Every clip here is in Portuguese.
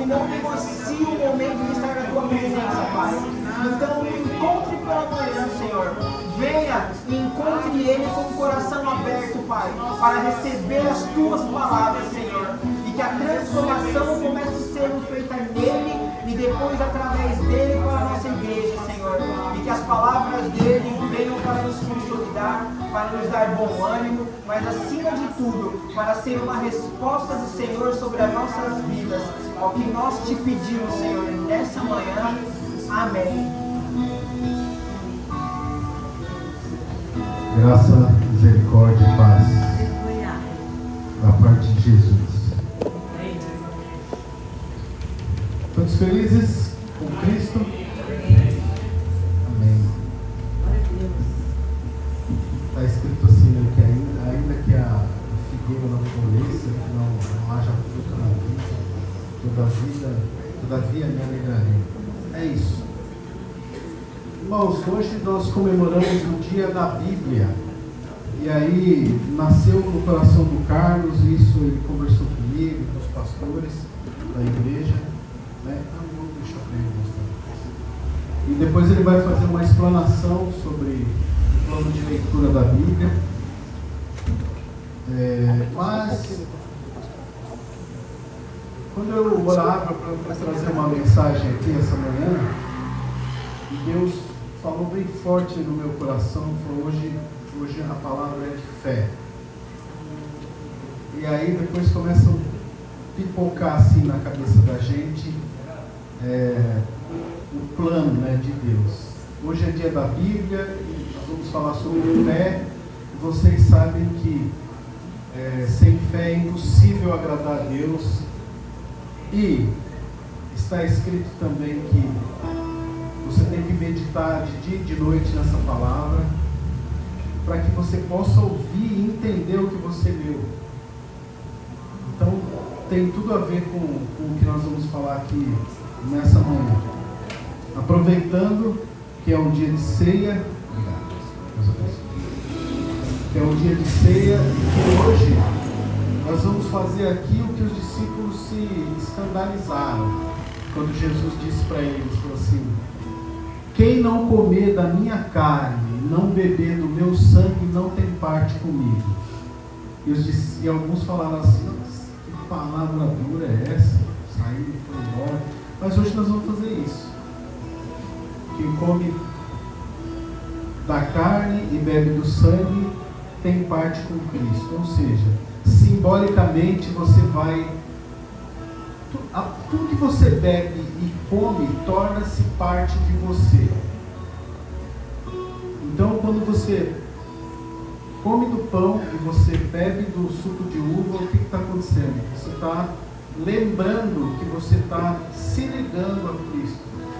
não negocie o momento de estar na tua presença, Pai. Então, encontre pela manhã, Senhor. Venha e encontre Ele com o coração aberto, Pai, para receber as tuas palavras, Senhor. E que a transformação comece sendo feita nele e depois através dele para a nossa igreja, Senhor. E que as palavras dele venham para nos consolidar, para nos dar bom ânimo, mas acima de tudo, para ser uma resposta do Senhor sobre as nossas vidas, ao que nós te pedimos, Senhor, nessa manhã. Amém. Graça, misericórdia e paz da parte de Jesus. Todos felizes com Cristo? Amém. Está escrito assim, né, que ainda que a figueira não floresça, que não haja fruto na vida, todavia me alegrarei. É isso. Irmãos, hoje nós comemoramos o dia da Bíblia. E aí nasceu no coração do Carlos, isso ele conversou comigo, com os pastores da igreja, né? Deixa eu mostrar. E depois ele vai fazer uma explanação sobre o plano de leitura da Bíblia. Mas quando eu orava para trazer uma mensagem aqui essa manhã, Deus falou bem forte no meu coração, falou, hoje a palavra é de fé. E aí depois começam a pipocar assim na cabeça da gente o plano, né, de Deus. Hoje é dia da Bíblia e nós vamos falar sobre fé. Vocês sabem que sem fé é impossível agradar a Deus. E está escrito também que você tem que meditar de dia e de noite nessa palavra, para que você possa ouvir e entender o que você leu. Então, tem tudo a ver com o que nós vamos falar aqui nessa manhã. Aproveitando que é um dia de ceia, que é um dia de ceia, e que hoje nós vamos fazer aqui o que os discípulos se escandalizaram, quando Jesus disse para eles, falou assim: quem não comer da minha carne, não beber do meu sangue, não tem parte comigo. E alguns falaram assim: que palavra dura é essa? Saiu e foi embora. Mas hoje nós vamos fazer isso. Quem come da carne e bebe do sangue, tem parte com Cristo. Ou seja, simbolicamente você vai... Tudo que você bebe e come torna-se parte de você. Então, quando você come do pão e você bebe do suco de uva, o que está acontecendo? Você está lembrando que você está se ligando a Cristo,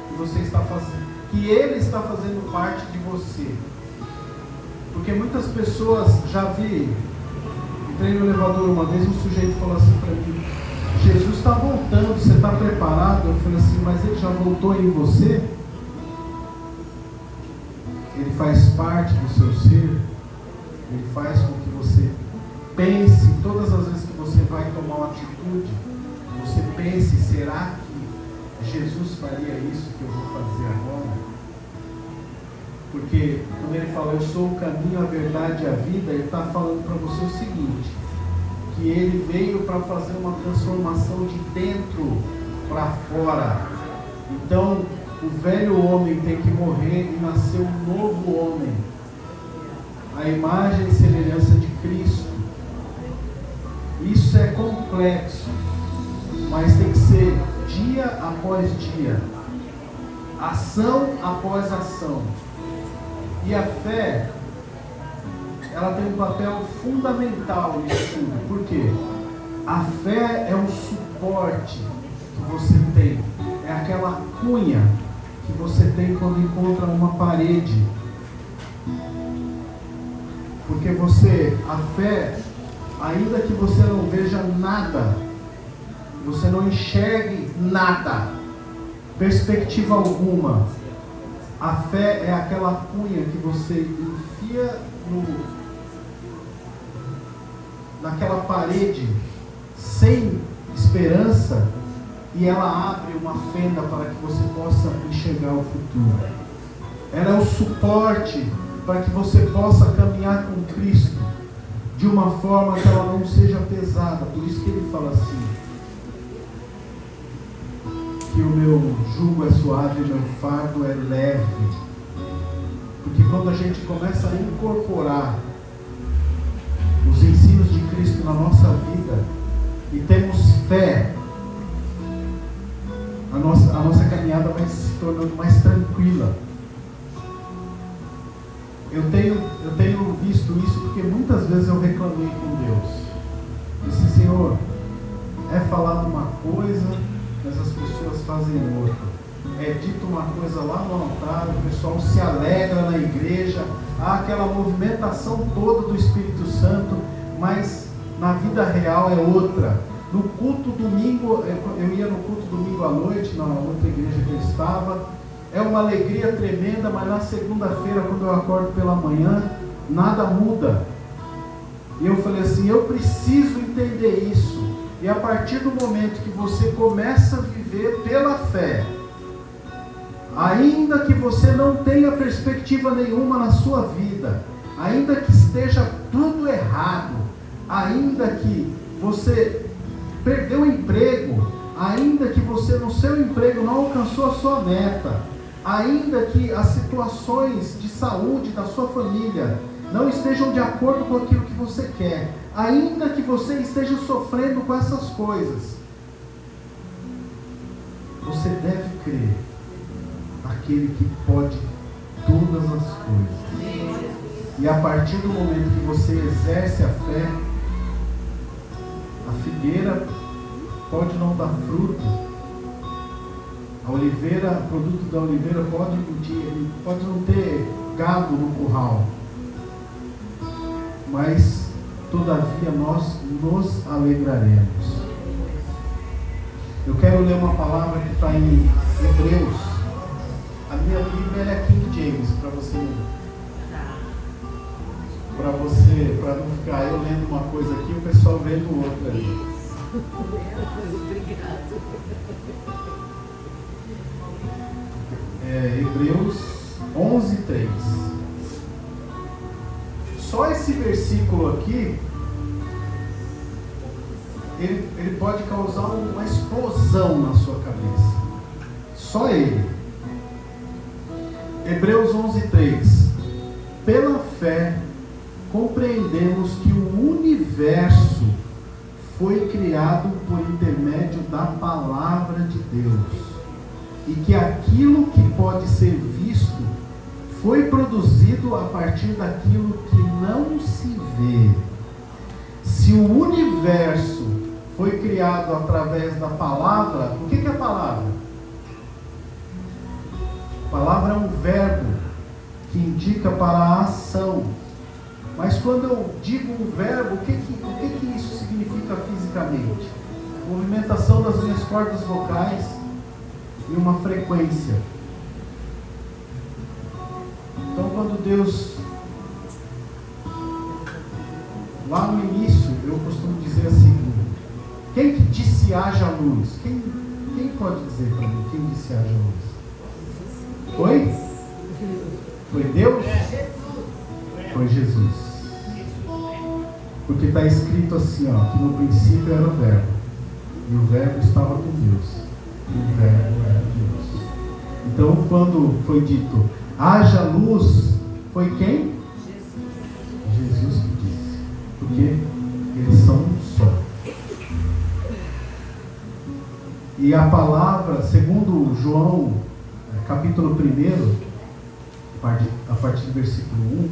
que você está fazendo, que Ele está fazendo parte de você. Porque muitas pessoas, já vi, entrei no elevador uma vez, um sujeito falou assim para mim: Jesus está voltando, você está preparado? Eu falei assim: mas Ele já voltou em você? Ele faz parte do seu ser, Ele faz com que você pense, todas as vezes que você vai tomar uma atitude, você pense: será que Jesus faria isso que eu vou fazer agora? Porque quando Ele fala, eu sou o caminho, a verdade e a vida, Ele está falando para você o seguinte: que Ele veio para fazer uma transformação de dentro para fora. Então, o velho homem tem que morrer e nascer um novo homem, a imagem e semelhança de Cristo. Isso é complexo, mas tem que ser dia após dia, ação após ação. E a fé, ela tem um papel fundamental nisso tudo. Por quê? A fé é um suporte que você tem, é aquela cunha que você tem quando encontra uma parede. Porque a fé, ainda que você não veja nada, você não enxergue nada, perspectiva alguma, a fé é aquela cunha que você enfia naquela parede sem esperança, e ela abre uma fenda para que você possa enxergar o futuro. Ela é o suporte para que você possa caminhar com Cristo de uma forma que ela não seja pesada. Por isso que ele fala assim, que o meu jugo é suave e o meu fardo é leve. Porque quando a gente começa a incorporar os ensinos de Cristo na nossa vida e temos fé, a nossa caminhada vai se tornando mais tranquila. Eu tenho visto isso porque muitas vezes eu reclamei com Deus. Disse, Senhor, é falado uma coisa, mas as pessoas fazem outra. É dito uma coisa lá no altar, o pessoal se alegra na igreja, há aquela movimentação toda do Espírito Santo, mas na vida real é outra. No culto domingo, eu ia no culto domingo à noite, na outra igreja que eu estava, é uma alegria tremenda, mas na segunda-feira, quando eu acordo pela manhã, nada muda. E eu falei assim, eu preciso entender isso. E a partir do momento que você começa a viver pela fé, ainda que você não tenha perspectiva nenhuma na sua vida, ainda que esteja tudo errado, ainda que você perdeu o emprego, ainda que você no seu emprego não alcançou a sua meta, ainda que as situações de saúde da sua família não estejam de acordo com aquilo que você quer, ainda que você esteja sofrendo com essas coisas, você deve crer naquele que pode todas as coisas. E a partir do momento que você exerce a fé, a figueira pode não dar fruto, a oliveira, o produto da oliveira pode não ter gado no curral, mas todavia nós nos alegraremos. Eu quero ler uma palavra que está em Hebreus. A minha Bíblia é King James, para não ficar eu lendo uma coisa aqui e o pessoal vendo outra ali. Obrigado. Hebreus 11:3. Só esse versículo aqui, ele pode causar uma explosão na sua cabeça. Só ele. Hebreus 11:3. Pela fé, compreendemos que o universo foi criado por intermédio da palavra de Deus, e que aquilo que pode ser visto foi produzido a partir daquilo que não se vê. Se o universo foi criado através da palavra, o que é a palavra? A palavra é um verbo que indica para a ação. Mas quando eu digo um verbo, o que isso significa fisicamente? Movimentação das minhas cordas vocais e uma frequência. Então, quando Deus, lá no início, eu costumo dizer assim, quem que disse haja luz? Quem pode dizer para mim quem disse haja luz? Foi? Foi Deus? Foi Jesus. Porque está escrito assim, que no princípio era o verbo, e o verbo estava com Deus, e o verbo era Deus. Então, quando foi dito haja luz, foi quem? Jesus que disse, porque eles são um só. E a palavra, segundo João, capítulo 1, a partir do versículo 1,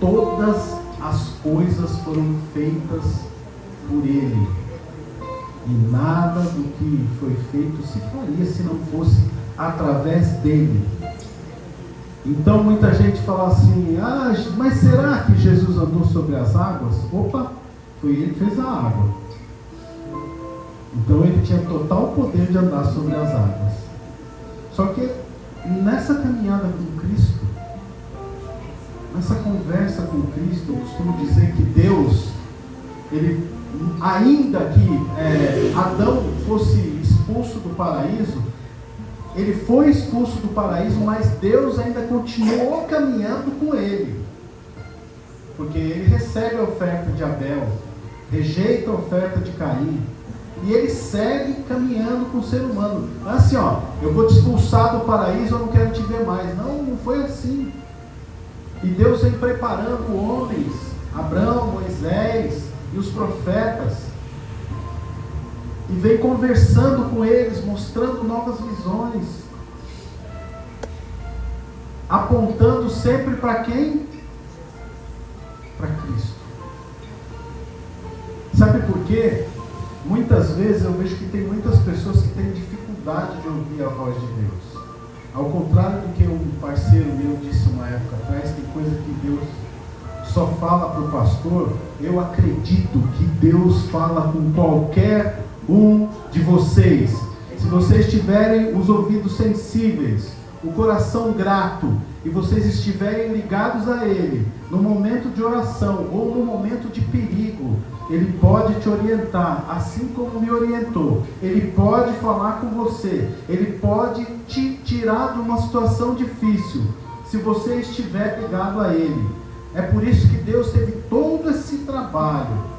todas as coisas foram feitas por Ele, e nada do que foi feito se faria se não fosse através dele. Então muita gente fala assim, mas será que Jesus andou sobre as águas? Opa, foi Ele que fez a água. Então Ele tinha total poder de andar sobre as águas. Só que nessa caminhada com Cristo, nessa conversa com Cristo, eu costumo dizer que Deus, Ele, ainda que Adão fosse expulso expulso do paraíso, ele foi expulso do paraíso, mas Deus ainda continuou caminhando com ele. Porque ele recebe a oferta de Abel, rejeita a oferta de Caim, e ele segue caminhando com o ser humano. Assim, eu vou te expulsar do paraíso, eu não quero te ver mais. Não, não foi assim. E Deus vem preparando homens, Abraão, Moisés e os profetas, e vem conversando com eles, mostrando novas visões, apontando sempre para quem? Para Cristo. Sabe por quê? Muitas vezes eu vejo que tem muitas pessoas que têm dificuldade de ouvir a voz de Deus. Ao contrário do que um parceiro meu disse uma época atrás, tem coisa que Deus só fala para o pastor. Eu acredito que Deus fala com qualquer um de vocês. Se vocês tiverem os ouvidos sensíveis, o coração grato, e vocês estiverem ligados a Ele, no momento de oração ou no momento de perigo, Ele pode te orientar, assim como me orientou. Ele pode falar com você, Ele pode te tirar de uma situação difícil, se você estiver ligado a Ele. É por isso que Deus teve todo esse trabalho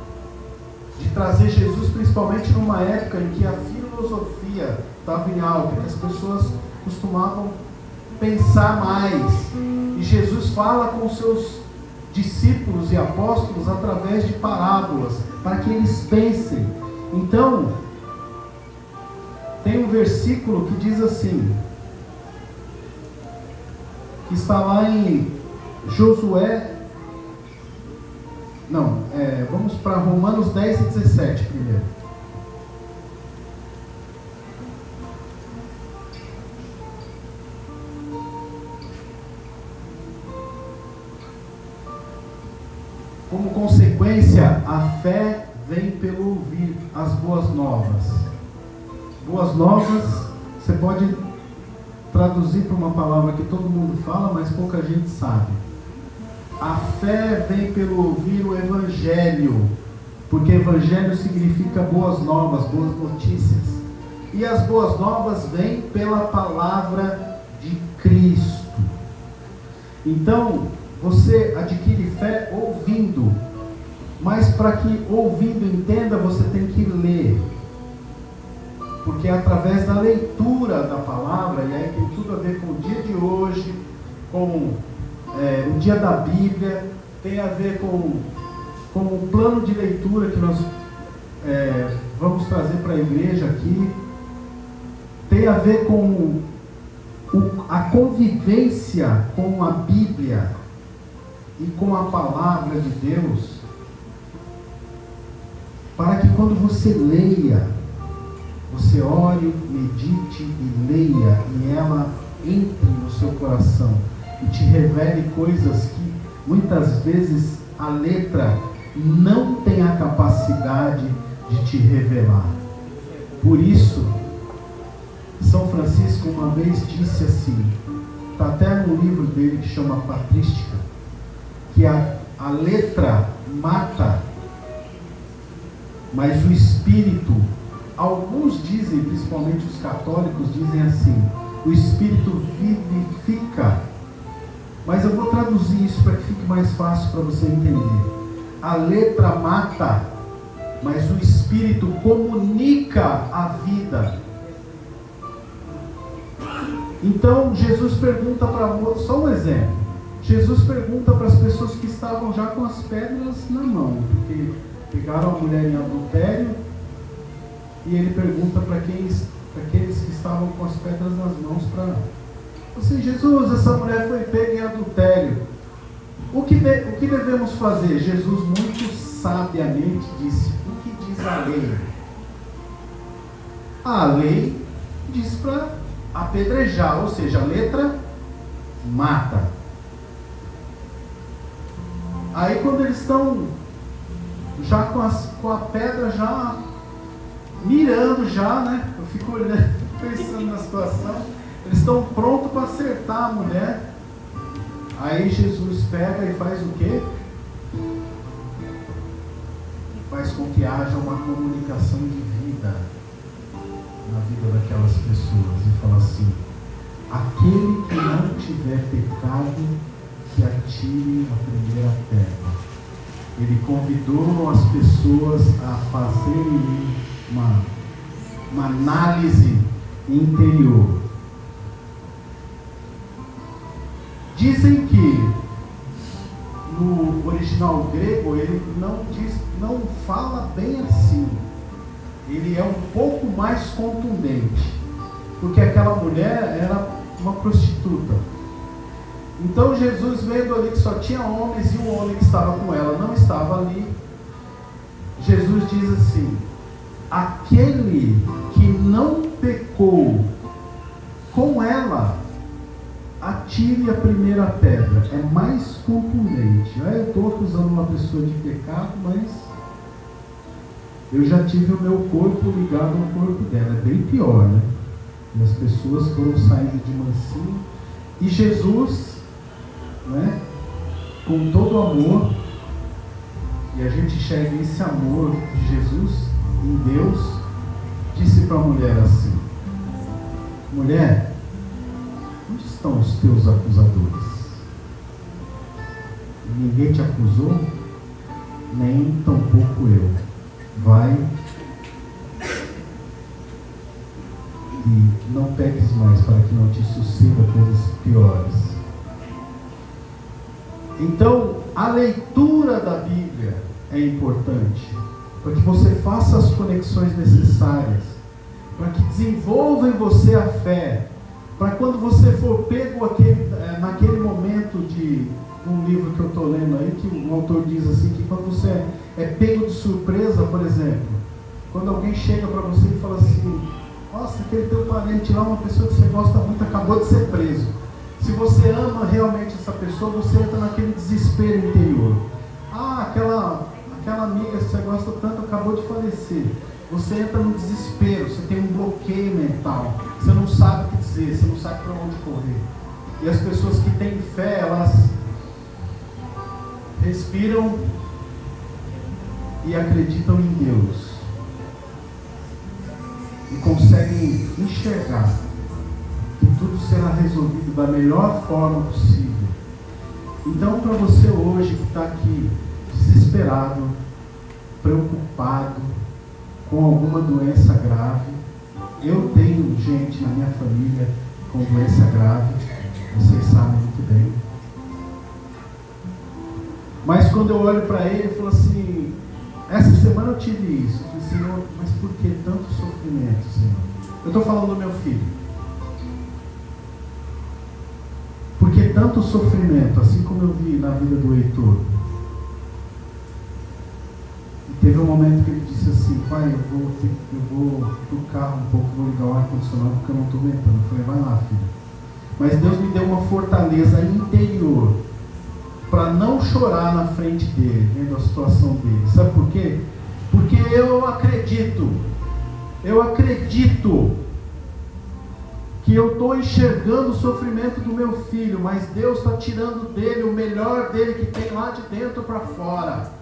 de trazer Jesus, principalmente numa época em que a filosofia estava em alta, que as pessoas costumavam pensar mais. E Jesus fala com os seus discípulos e apóstolos através de parábolas, para que eles pensem. Então, tem um versículo que diz assim, que está lá em Josué. Vamos para Romanos 10 e 17 primeiro. Como consequência, a fé vem pelo ouvir as boas novas. Boas novas, você pode traduzir para uma palavra que todo mundo fala, mas pouca gente sabe. A fé vem pelo ouvir o Evangelho, porque Evangelho significa boas novas, boas notícias. E as boas novas vêm pela palavra de Cristo. Então, você adquire fé ouvindo, mas para que ouvindo entenda, você tem que ler, porque é através da leitura da palavra, e aí tem tudo a ver com o dia de hoje, com o dia da Bíblia, tem a ver com o plano de leitura que nós vamos trazer para a igreja aqui, tem a ver com a convivência com a Bíblia e com a palavra de Deus, para que quando você leia, você ore, medite e leia, e ela entre no seu coração e te revele coisas que muitas vezes a letra não tem a capacidade de te revelar. Por isso, São Francisco uma vez disse assim, está até no livro dele que chama Patrística, que a letra mata, mas o Espírito, alguns dizem, principalmente os católicos, dizem assim, o Espírito vivifica. Mas eu vou traduzir isso para que fique mais fácil para você entender. A letra mata, mas o Espírito comunica a vida. Então Jesus pergunta para só um exemplo. Jesus pergunta para as pessoas que estavam já com as pedras na mão, porque pegaram a mulher em adultério, e ele pergunta para aqueles que estavam com as pedras nas mãos para assim, Jesus, essa mulher foi pega em adultério. O que devemos fazer? Jesus muito sabiamente disse, o que diz a lei? A lei diz para apedrejar, ou seja, a letra mata. Aí quando eles estão já com a pedra já mirando já, né? Eu fico olhando, pensando na situação. Eles estão prontos para acertar a mulher. Aí Jesus pega e faz o quê? Faz com que haja uma comunicação de vida. na vida daquelas pessoas e fala assim: aquele que não tiver pecado, que atire a primeira pedra. Ele convidou as pessoas a fazerem uma análise interior. Dizem que no original grego ele não fala bem assim. Ele é um pouco mais contundente, porque aquela mulher era uma prostituta. Então Jesus, vendo ali que só tinha homens e o homem que estava com ela não estava ali, Jesus diz assim: aquele que não pecou com ela, atire a primeira pedra. É mais contundente. Eu estou acusando uma pessoa de pecado, mas eu já tive o meu corpo ligado ao corpo dela. É bem pior, né? E as pessoas foram saindo de mansinho. E Jesus, né, com todo amor, e a gente enxerga esse amor de Jesus em Deus, disse para a mulher assim: mulher, onde estão os teus acusadores? Ninguém te acusou, nem tampouco eu. Vai e não peques mais, para que não te suceda coisas piores. Então, a leitura da Bíblia é importante, para que você faça as conexões necessárias, para que desenvolva em você a fé, para quando você for pego naquele momento de um livro que eu estou lendo aí, que o autor diz assim, que quando você é pego de surpresa, por exemplo, quando alguém chega para você e fala assim: nossa, aquele teu parente lá, uma pessoa que você gosta muito, acabou de ser preso. Se você ama realmente essa pessoa, você entra naquele desespero interior. Ah, aquela amiga que você gosta tanto acabou de falecer. Você entra no desespero, você tem um bloqueio mental, você não sabe o que dizer, você não sabe para onde correr. E as pessoas que têm fé, elas respiram e acreditam em Deus, e conseguem enxergar que tudo será resolvido da melhor forma possível. Então, para você hoje que está aqui desesperado, preocupado com alguma doença grave, eu tenho gente na minha família com doença grave, vocês sabem muito bem. Mas quando eu olho para ele, eu falo assim: essa semana eu tive isso. Eu falei: Senhor, mas por que tanto sofrimento, Senhor? Eu estou falando do meu filho. Por que tanto sofrimento? Assim como eu vi na vida do Heitor. E teve um momento que ele disse assim: pai, eu vou pro carro um pouco, vou ligar o ar-condicionado porque eu não estou aguentando. Eu falei: vai lá, filho. Mas Deus me deu uma fortaleza interior para não chorar na frente dele, vendo a situação dele. Sabe por quê? Porque eu acredito que eu estou enxergando o sofrimento do meu filho, mas Deus está tirando dele o melhor dele que tem lá de dentro para fora.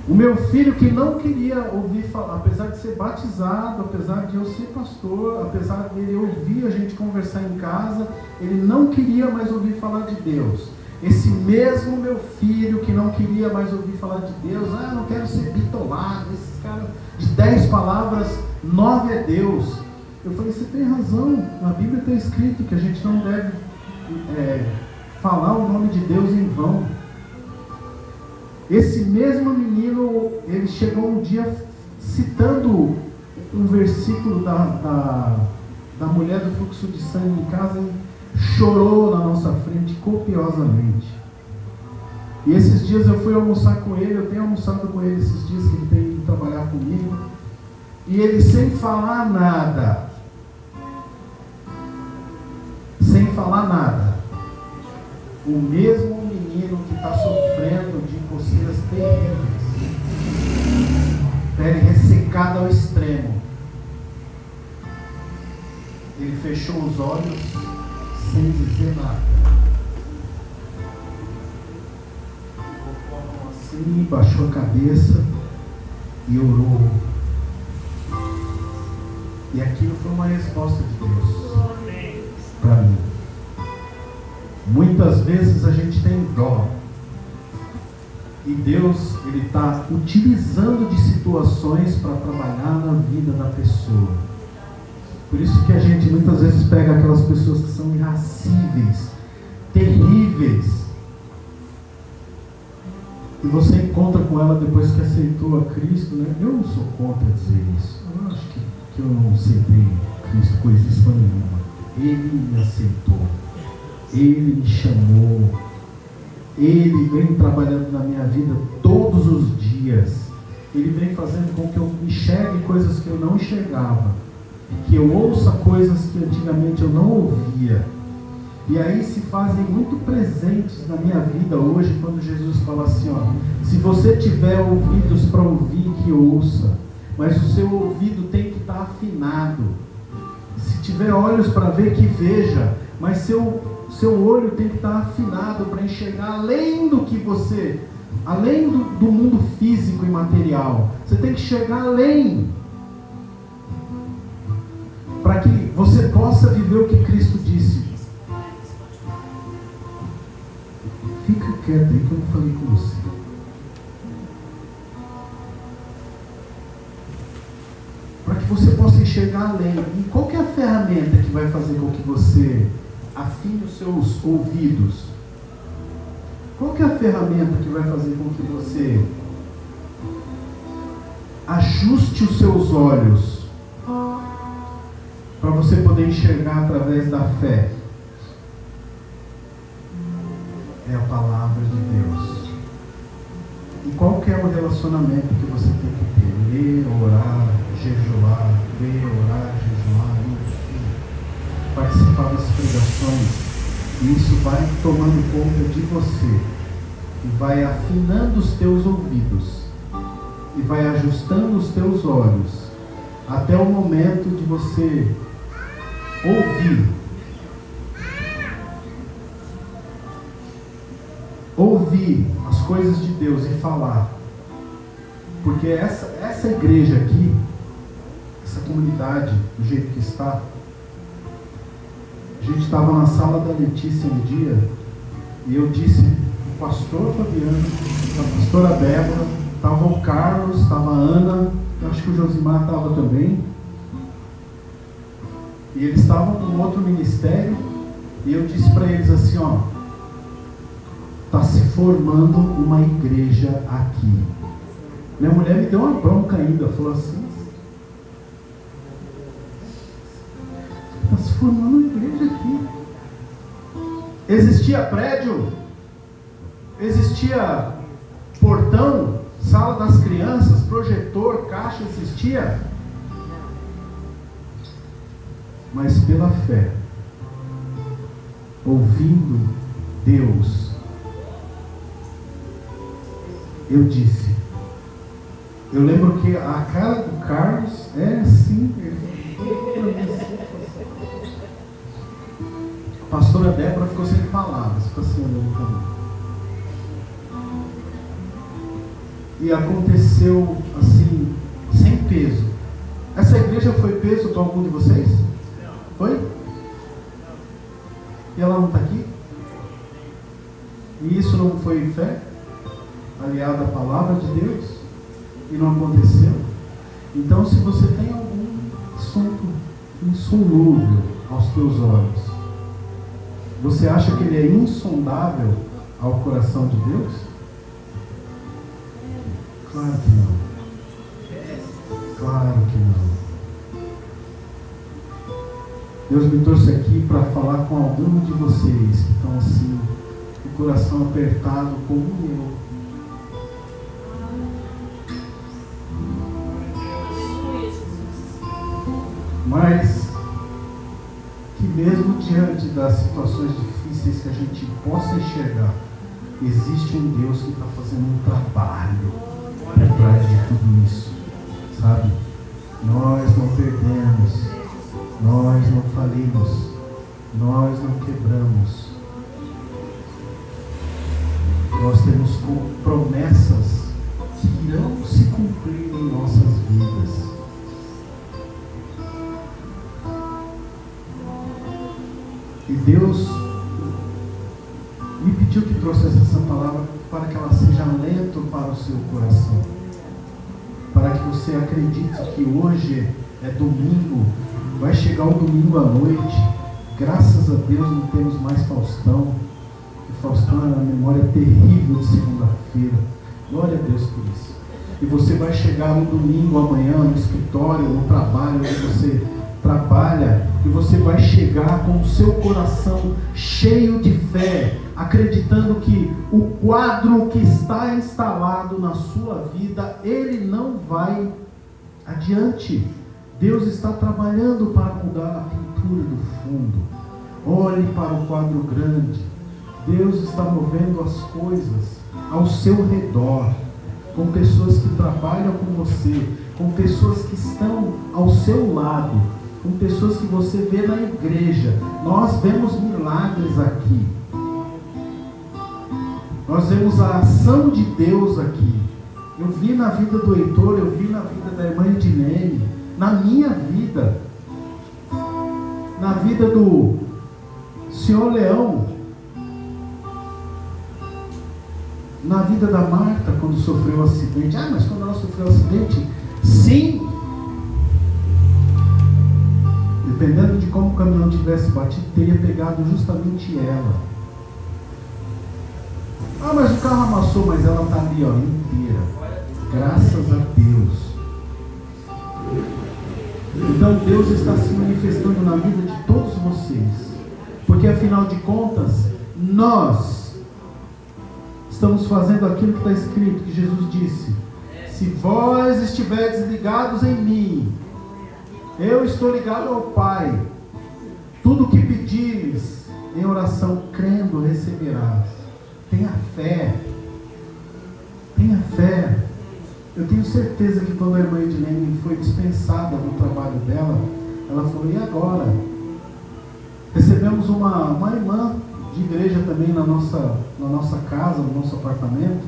O meu filho que não queria ouvir falar, apesar de ser batizado, apesar de eu ser pastor, apesar dele ouvir a gente conversar em casa, ele não queria mais ouvir falar de Deus. Esse mesmo meu filho que não queria mais ouvir falar de Deus, não quero ser bitolado, esses caras de 10 palavras, 9 é Deus. Eu falei: você tem razão, na Bíblia está escrito que a gente não deve falar o nome de Deus em vão. Esse mesmo menino, ele chegou um dia citando um versículo da mulher do fluxo de sangue em casa e chorou na nossa frente copiosamente. E esses dias eu fui almoçar com ele, eu tenho almoçado com ele esses dias que ele tem ido trabalhar comigo, e ele sem falar nada, o mesmo menino que está sofrendo de coceiras terríveis, pele ressecada ao extremo, ele fechou os olhos sem dizer nada, colocou a mão assim, baixou a cabeça e orou: E aquilo foi uma resposta de Deus para mim. Muitas vezes a gente tem dó. E Deus, Ele está utilizando de situações para trabalhar na vida da pessoa. Por isso que a gente muitas vezes pega aquelas pessoas que são irascíveis, terríveis, e você encontra com ela depois que aceitou a Cristo, né? Eu não sou contra dizer isso. Eu acho que eu não aceitei Cristo coisíssima nenhuma. Ele me aceitou. Ele me chamou. Ele vem trabalhando na minha vida todos os dias. Ele vem fazendo com que eu enxergue coisas que eu não enxergava, que eu ouça coisas que antigamente eu não ouvia. E aí se fazem muito presentes na minha vida hoje, quando Jesus fala assim, ó, se você tiver ouvidos para ouvir, que ouça, mas o seu ouvido tem que estar afinado. Se tiver olhos para ver, que veja, mas seu olho tem que estar afinado para enxergar além do que você, além do mundo físico e material. Você tem que chegar além, para que você possa viver o que Cristo disse. Fica quieto aí que eu não falei com você. Para que você possa enxergar além. E qual que é a ferramenta que vai fazer com que você afine os seus ouvidos? Qual que é a ferramenta que vai fazer com que você ajuste os seus olhos para você poder enxergar através da fé? É a palavra de Deus. E qual que é o relacionamento que você tem que ter? Ler, orar, jejuar, ler, orar, jejuar, enfim, participar das pregações. E isso vai tomando conta de você e vai afinando os teus ouvidos e vai ajustando os teus olhos até o momento de você ouvir as coisas de Deus e falar. Porque essa igreja aqui, essa comunidade, do jeito que está, a gente estava na sala da Letícia um dia, e eu disse, o pastor Fabiano, a pastora Débora, estava o Carlos, estava a Ana, eu acho que o Josimar estava também, e eles estavam com outro ministério, e eu disse para eles assim, ó, está se formando uma igreja aqui. Minha mulher me deu uma bronca ainda, falou assim, está se formando uma igreja aqui. Existia prédio, existia portão, sala das crianças, projetor, caixa, existia. Mas pela fé, ouvindo Deus, eu disse, eu lembro que a cara do Carlos é assim, a pastora Débora ficou sem palavras, ficou assim olhando para mim. E aconteceu assim, sem peso. Essa igreja foi peso para algum de vocês? Foi? E ela não está aqui? E isso não foi fé? Aliada à palavra de Deus? E não aconteceu? Então, se você tem algum assunto insolúvel aos teus olhos, você acha que ele é insondável ao coração de Deus? Claro que não. Claro que não. Deus me trouxe aqui para falar com algum de vocês que estão assim, com o coração apertado como eu. Mas que mesmo diante das situações difíceis que a gente possa enxergar, existe um Deus que está fazendo um trabalho por trás de tudo isso, sabe? Nós não perdemos, nós não falimos, nós não quebramos. Nós temos promessas que irão se cumprir em nossas vidas. E Deus me pediu que trouxesse essa palavra para que ela seja alento para o seu coração. Para que você acredite que hoje é domingo, vai chegar o domingo à noite. Graças a Deus não temos mais Faustão. E Faustão é uma memória terrível de segunda-feira. Glória a Deus por isso. E você vai chegar no domingo amanhã no escritório, no trabalho onde você trabalha, e você vai chegar com o seu coração cheio de fé, acreditando que o quadro que está instalado na sua vida, ele não vai adiante. Deus está trabalhando para mudar a pintura do fundo. Olhe para o quadro grande. Deus está movendo as coisas ao seu redor, com pessoas que trabalham com você, com pessoas que estão ao seu lado, com pessoas que você vê na igreja. Nós vemos milagres aqui. Nós vemos a ação de Deus aqui. Eu vi na vida do Heitor, eu vi na vida da irmã Edilene, na minha vida, na vida do senhor Leão, na vida da Marta, quando sofreu um acidente. Ah, mas quando ela sofreu um acidente, sim, dependendo de como o caminhão tivesse batido, teria pegado justamente ela. Ah, mas o carro amassou, mas ela está ali, ó, inteira. Graças a Deus. Então Deus está se manifestando na vida de todos vocês, porque afinal de contas, nós estamos fazendo aquilo que está escrito, que Jesus disse: se vós estiverdes ligados em mim, eu estou ligado ao Pai. Tudo o que pedires em oração, crendo, receberás. Tenha fé. Tenha fé. Eu tenho certeza que quando a irmã Edilene foi dispensada no trabalho dela, ela falou: e agora? Recebemos uma irmã de igreja também na nossa casa, no nosso apartamento.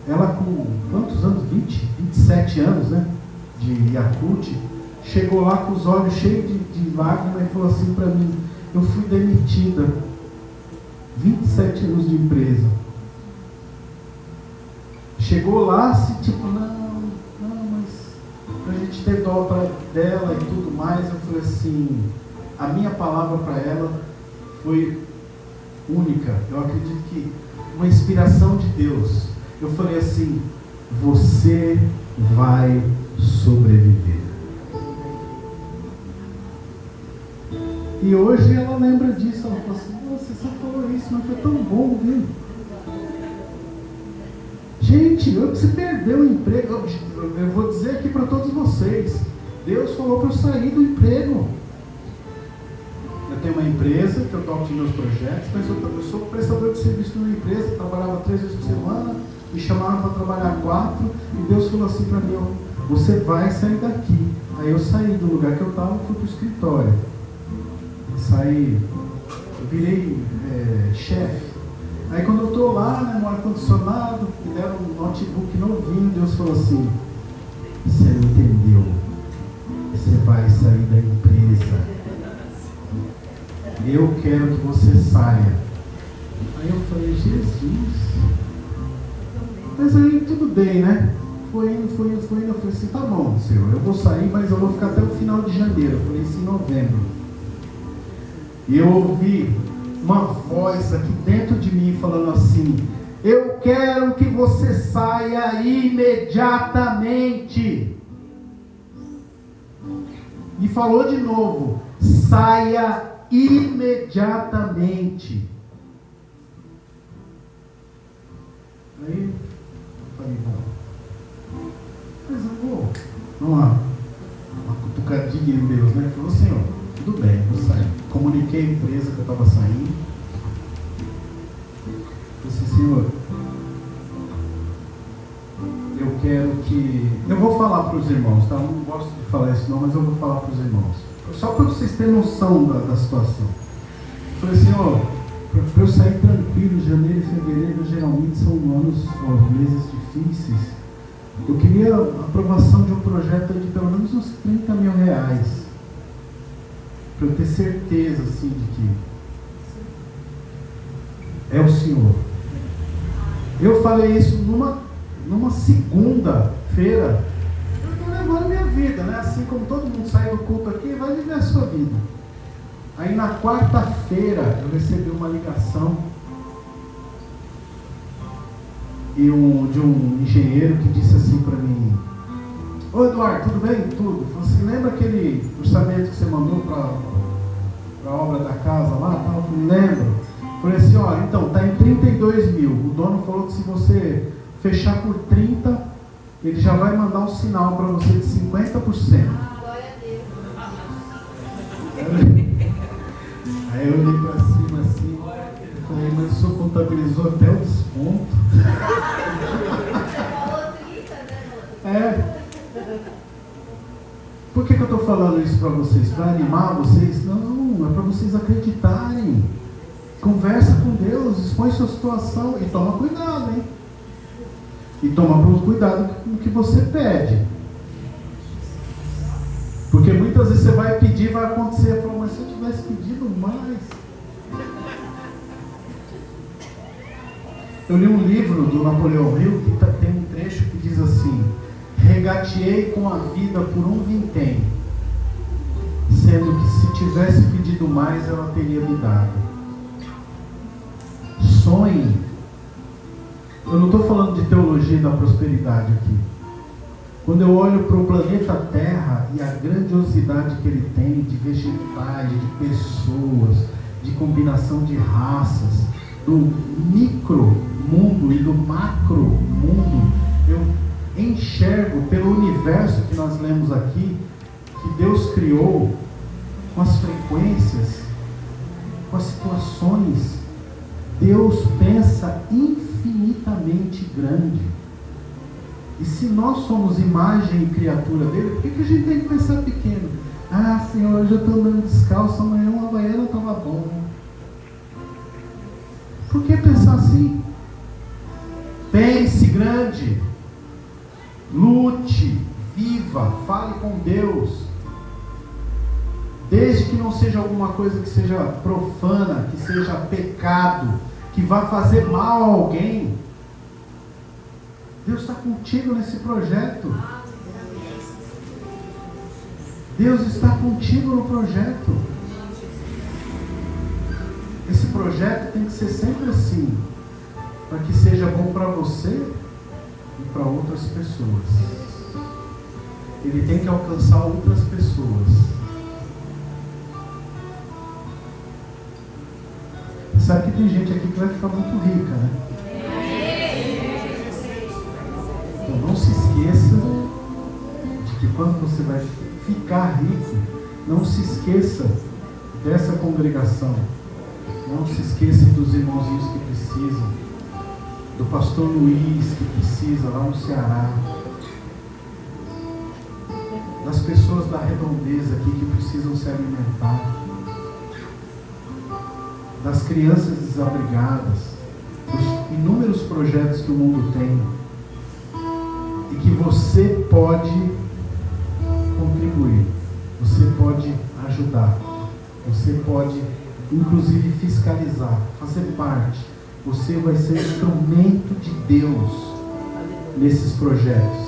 Ela com quantos anos? 27 anos, né? De Yakult. Chegou lá com os olhos cheios de lágrimas e falou assim para mim: eu fui demitida. 27 anos de empresa. Chegou lá, se tipo, não, mas pra gente ter dó dela e tudo mais. Eu falei assim, a minha palavra para ela foi única. Eu acredito que uma inspiração de Deus. Eu falei assim: você vai sobreviver. E hoje ela lembra disso. Ela falou assim: você só falou isso, mas foi tão bom, viu? Gente, você perdeu o emprego. Eu vou dizer aqui para todos vocês: Deus falou para eu sair do emprego. Eu tenho uma empresa que eu toco os meus projetos, mas eu sou prestador de serviço numa empresa, trabalhava 3 vezes por semana, me chamaram para trabalhar 4, e Deus falou assim para mim: você vai sair daqui. Aí eu saí do lugar que eu estava e fui para o escritório. Saí, eu virei chefe. Aí quando eu estou lá, né, no ar-condicionado, me deram um notebook novinho, Deus falou assim: você não entendeu, você vai sair da empresa, eu quero que você saia. Aí eu falei: Jesus. Mas aí tudo bem, né? Foi indo, eu falei assim: tá bom, Senhor, eu vou sair, mas eu vou ficar até o final de janeiro. Eu falei isso em novembro. E eu ouvi uma voz aqui dentro de mim falando assim: eu quero que você saia imediatamente. E falou de novo: saia imediatamente. Aí eu falei: bom, mas eu vou uma cutucadinha em Deus, né? Ele falou: Senhor, tudo bem, vou sair. Comuniquei a empresa que eu estava saindo. Disse: Senhor, eu quero que... Eu vou falar para os irmãos, tá? Eu não gosto de falar isso não, mas eu vou falar para os irmãos. Só para vocês terem noção da situação. Eu falei: Senhor, para eu sair tranquilo, janeiro e fevereiro geralmente são meses difíceis. Eu queria a aprovação de um projeto de pelo menos uns 30 mil reais. para eu ter certeza assim de que é o Senhor. Eu falei isso numa segunda-feira. Eu estou levando minha vida, né? Assim como todo mundo sai do culto aqui, vai viver a sua vida. Aí na quarta-feira eu recebi uma ligação de um engenheiro que disse assim para mim: ô Eduardo, tudo bem? Tudo. Falei assim: lembra aquele orçamento que você mandou para a obra da casa lá? Eu falei: lembro. Falei assim: ó, então tá em 32 mil. O dono falou que se você fechar por 30, ele já vai mandar um sinal para você de 50%. Glória a Deus. Aí eu olhei para cima assim, falei: mas o senhor contabilizou até o desconto? É. Por que eu estou falando isso para vocês? Para animar vocês? Não, é para vocês acreditarem. Conversa com Deus, expõe sua situação e toma cuidado, hein? E toma cuidado com o que você pede. Porque muitas vezes você vai pedir e vai acontecer. Fala: mas se eu tivesse pedido mais. Eu li um livro do Napoleão Hill que tem um trecho que diz assim: regateei com a vida por um vintém, sendo que se tivesse pedido mais, ela teria me dado. Sonhe. Eu não estou falando de teologia da prosperidade aqui. Quando eu olho para o planeta Terra e a grandiosidade que ele tem de vegetais, de pessoas, de combinação de raças, do micro mundo e do macro mundo, eu enxergo pelo universo que nós lemos aqui, que Deus criou, com as frequências, com as situações. Deus pensa infinitamente grande. E se nós somos imagem e criatura dele, por que a gente tem que pensar pequeno? Ah, Senhor, hoje eu estou andando descalço, amanhã uma havaiana estava bom. Por que pensar assim? Pense grande. Lute, viva, fale com Deus. Desde que não seja alguma coisa que seja profana, que seja pecado, que vá fazer mal a alguém. Deus está contigo nesse projeto. Deus está contigo no projeto. Esse projeto tem que ser sempre assim, para que seja bom para você e para outras pessoas. Ele tem que alcançar outras pessoas. Sabe que tem gente aqui que vai ficar muito rica, né? Então não se esqueça de que quando você vai ficar rico, não se esqueça dessa congregação. Não se esqueça dos irmãozinhos que precisam, do pastor Luiz que precisa lá no Ceará, das pessoas da redondeza aqui que precisam se alimentar, das crianças desabrigadas, dos inúmeros projetos que o mundo tem, e que você pode contribuir, você pode ajudar, você pode inclusive fiscalizar, fazer parte. Você vai ser instrumento de Deus nesses projetos.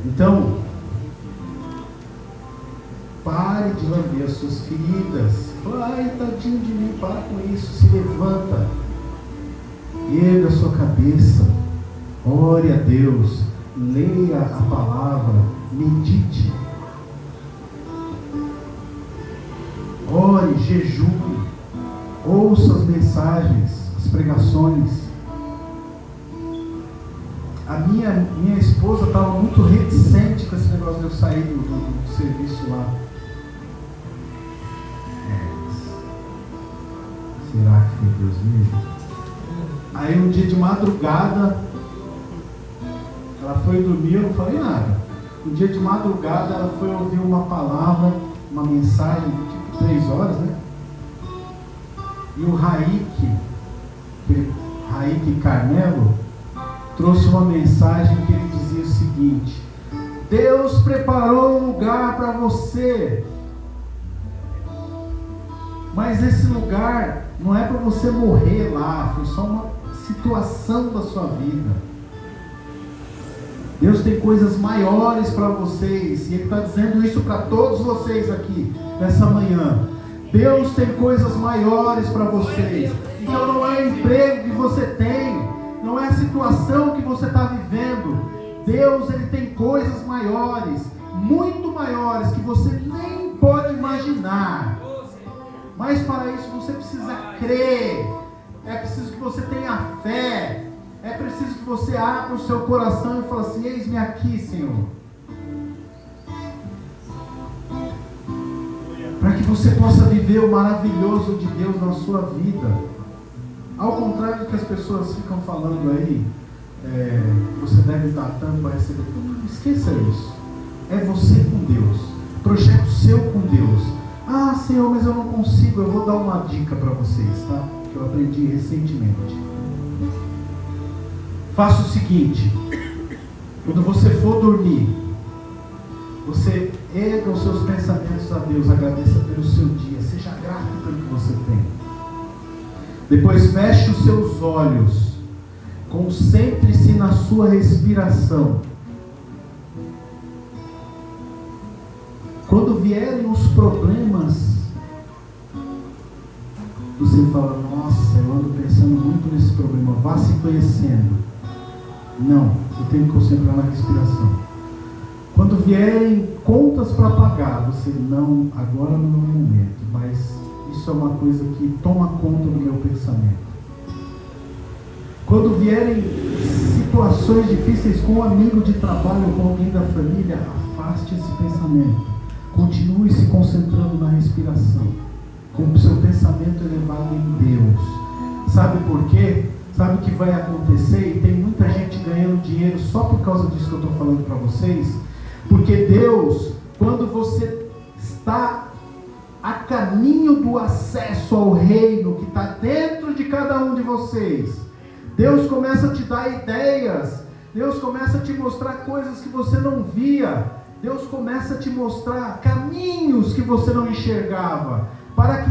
Então, pare de lamber as suas feridas. Ai, tadinho de mim, para com isso. Se levanta, erga a sua cabeça, ore a Deus, leia a palavra, medite, ore, jejue, ouça as mensagens, as pregações. A minha esposa estava muito reticente com esse negócio de eu sair do serviço lá. Será que foi Deus mesmo? Aí um dia de madrugada, ela foi dormir, eu não falei nada. Um dia de madrugada ela foi ouvir uma palavra, uma mensagem, tipo 3 horas, né? E o Raik Carmelo, trouxe uma mensagem que ele dizia o seguinte: Deus preparou um lugar para você. Mas esse lugar não é para você morrer lá, foi só uma situação da sua vida. Deus tem coisas maiores para vocês, e Ele está dizendo isso para todos vocês aqui, nessa manhã. Deus tem coisas maiores para vocês. Então não é o emprego que você tem, não é a situação que você está vivendo. Deus, Ele tem coisas maiores, muito maiores, que você nem pode imaginar. Mas para isso você precisa crer, é preciso que você tenha fé, é preciso que você abra o seu coração e fale assim: eis-me aqui, Senhor. Para que você possa viver o maravilhoso de Deus na sua vida. Ao contrário do que as pessoas ficam falando aí, você deve dar tanto para receber. Não esqueça isso. É você com Deus, projeto seu com Deus. Ah, Senhor, mas eu não consigo. Eu vou dar uma dica para vocês, tá? Que eu aprendi recentemente. Faça o seguinte: quando você for dormir, você erga os seus pensamentos a Deus, agradeça pelo seu dia, seja grato pelo que você tem. Depois feche os seus olhos, concentre-se na sua respiração. Quando vierem os problemas, você fala: nossa, eu ando pensando muito nesse problema. Vá se conhecendo. Não, eu tenho que concentrar na respiração. Quando vierem contas para pagar, você: não, agora não é o momento, mas isso é uma coisa que toma conta do meu pensamento. Quando vierem situações difíceis com um amigo de trabalho, com alguém da família, afaste esse pensamento. Continue se concentrando na respiração, com o seu pensamento elevado em Deus. Sabe por quê? Sabe o que vai acontecer? E tem muita gente ganhando dinheiro só por causa disso que eu estou falando para vocês. Porque Deus, quando você está a caminho do acesso ao reino que está dentro de cada um de vocês, Deus começa a te dar ideias, Deus começa a te mostrar coisas que você não via, Deus começa a te mostrar caminhos que você não enxergava, para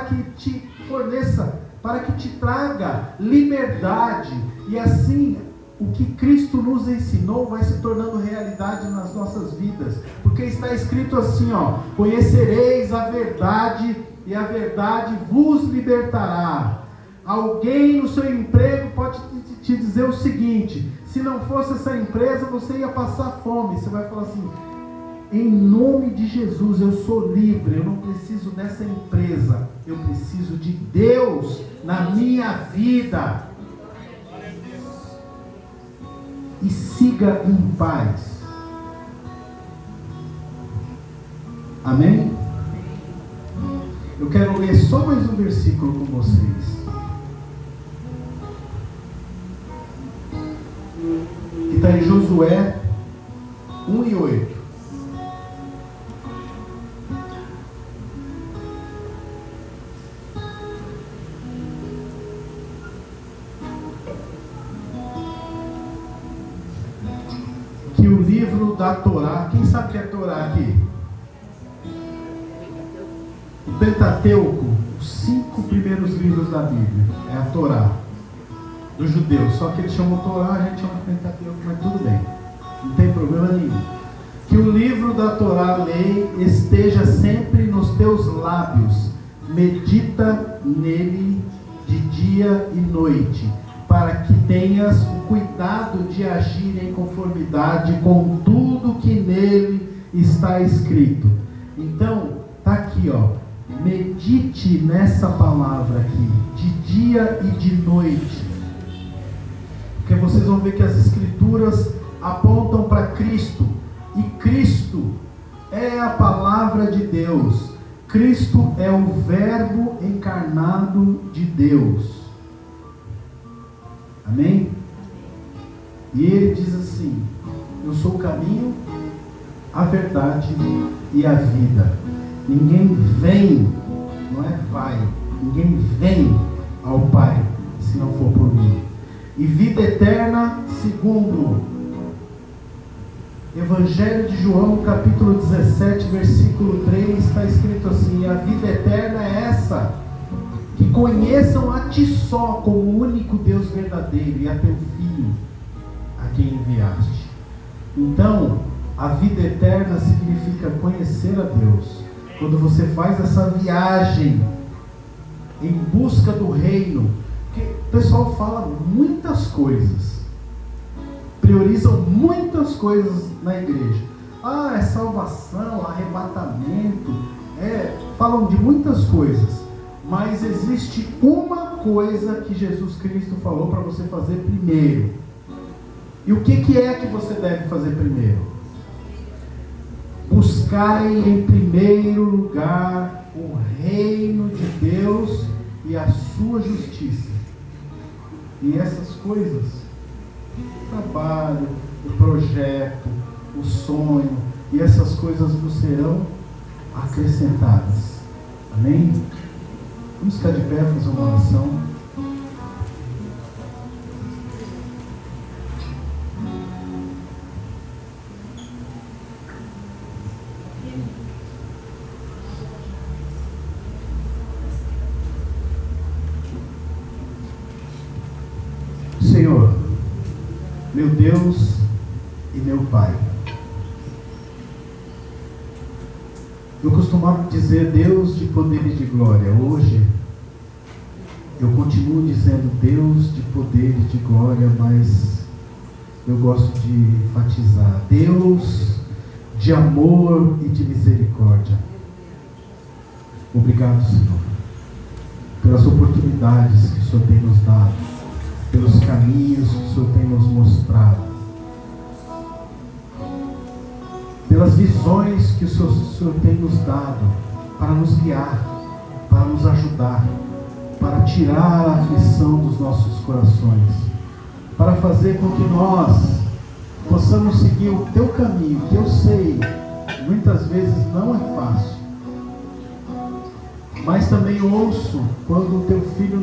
que te forneça, para que te traga liberdade. E assim, o que Cristo nos ensinou vai se tornando realidade nas nossas vidas, porque está escrito assim, ó: conhecereis a verdade e a verdade vos libertará. Alguém no seu emprego pode te dizer o seguinte: se não fosse essa empresa você ia passar fome. Você vai falar assim: em nome de Jesus eu sou livre, eu não preciso dessa empresa, eu preciso de Deus na minha vida. E siga em paz. Amém? Eu quero ler só mais um versículo com vocês, que está em Josué 1:8. Que o livro da Torá, quem sabe o que é Torá aqui? O Pentateuco, os 5 primeiros livros da Bíblia, é a Torá dos judeus. Só que eles chamam Torá, a gente chama de Pentateuco, mas tudo bem, não tem problema nenhum. Que o livro da Torá, lei, esteja sempre nos teus lábios, medita nele de dia e noite, para que tenhas o cuidado de agir em conformidade com tudo que nele está escrito. Então, está aqui, ó, medite nessa palavra aqui, de dia e de noite, porque vocês vão ver que as escrituras apontam para Cristo, e Cristo é a palavra de Deus. Cristo é o verbo encarnado de Deus. Amém? E ele diz assim: eu sou o caminho, a verdade e a vida. Ninguém vem, não é vai, ninguém vem ao Pai se não for por mim. E vida eterna, segundo Evangelho de João, capítulo 17, versículo 3, está escrito assim: a vida eterna é essa, que conheçam a Ti só como o único Deus verdadeiro e a Teu Filho, a quem enviaste. Então, a vida eterna significa conhecer a Deus. Quando você faz essa viagem em busca do reino, que o pessoal fala muitas coisas, priorizam muitas coisas na igreja. Ah, é salvação, arrebatamento, falam de muitas coisas, mas existe uma coisa que Jesus Cristo falou para você fazer primeiro. E o que é que você deve fazer primeiro? Buscai em primeiro lugar o reino de Deus e a sua justiça. E essas coisas, o trabalho, o projeto, o sonho, e essas coisas vos serão acrescentadas. Amém? Vamos ficar de pé, fazer uma oração. Senhor, meu Deus e meu Pai, eu costumava dizer Deus de poder e de glória. Hoje eu continuo dizendo Deus de poder e de glória, mas eu gosto de enfatizar Deus de amor e de misericórdia. Obrigado, Senhor, pelas oportunidades que o Senhor tem nos dado, pelos caminhos que o Senhor tem nos mostrado, pelas visões que o Senhor tem nos dado para nos guiar, para nos ajudar, para tirar a aflição dos nossos corações, para fazer com que nós possamos seguir o Teu caminho, que eu sei, muitas vezes não é fácil, mas também ouço quando o Teu Filho